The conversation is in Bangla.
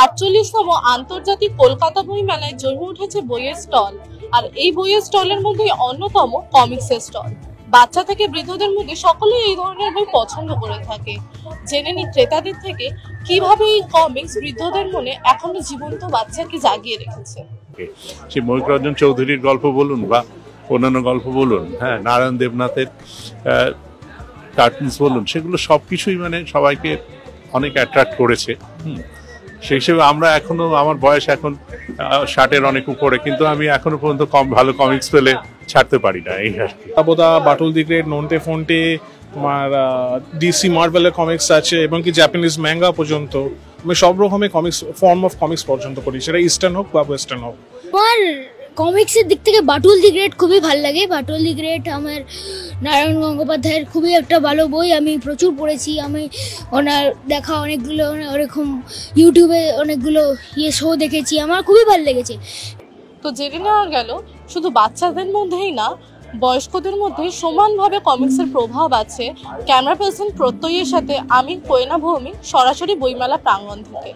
48তম আন্তর্জাতিক কলকাতা বই মেলায় জমে উঠেছে বইয়ের স্টল। আর এই বইয়ের স্টলের মধ্যে অন্যতম কমিক্সের স্টল। বাচ্চা থেকে বৃদ্ধদের মধ্যে সকলেই এই ধরনের বই পছন্দ করে থাকে। জেনে নি ক্রেতাদের থেকে কিভাবে এই কমিক্স বৃদ্ধদের মনে এখনো জীবন্ত বাচ্চাকে জাগিয়ে রেখেছে। সেই ময়ূররঞ্জন চৌধুরীর গল্প বলুন বা অন্যান্য গল্প বলুন, হ্যাঁ, নারায়ণ দেবনাথের কার্টুনস বলুন, সেগুলো সবকিছুই মানে সবাইকে অনেক অ্যাট্রাক্ট করেছে। সেই হিসেবে আমরা এখনো, আমার বয়স এখন 60-এর অনেক উপরে, কিন্তু আমি এখনো পর্যন্ত ভালো কমিক্স পেলে ছাড়তে পারি না। এই আর কি। বাটল দি গ্রেট, নন্টে ফন্টে, তোমার ডিসি মার্ভেলের কমিক্স আছে এবং কি জাপানিজ ম্যাঙ্গা পর্যন্ত। আমি সব রকমের কমিক্স, ফর্ম অফ কমিক্স পর্যন্ত পড়ি, সেটা ইস্টার্ন হোক বা ওয়েস্টার্ন হোক। আমার কমিক্সের দিক থেকে বাটল দি গ্রেট খুবই ভালো লাগে। বাটল দি গ্রেট আমার নারায়ণ গঙ্গোপাধ্যায়ের খুবই একটা ভালো বই, আমি প্রচুর পড়েছি। আমি ওনার দেখা অনেকগুলো ওরকম ইউটিউবে অনেকগুলো শো দেখেছি, আমার খুবই ভালো লেগেছে। তো জেনে নেওয়া গেল শুধু বাচ্চাদের মধ্যেই না, বয়স্কদের মধ্যে সমানভাবে কমিক্সের প্রভাব আছে। ক্যামেরা পার্সন প্রত্যয়ের সাথে আমি কোয়েনা ভৌমিক, সরাসরি বইমেলা প্রাঙ্গণ থেকে।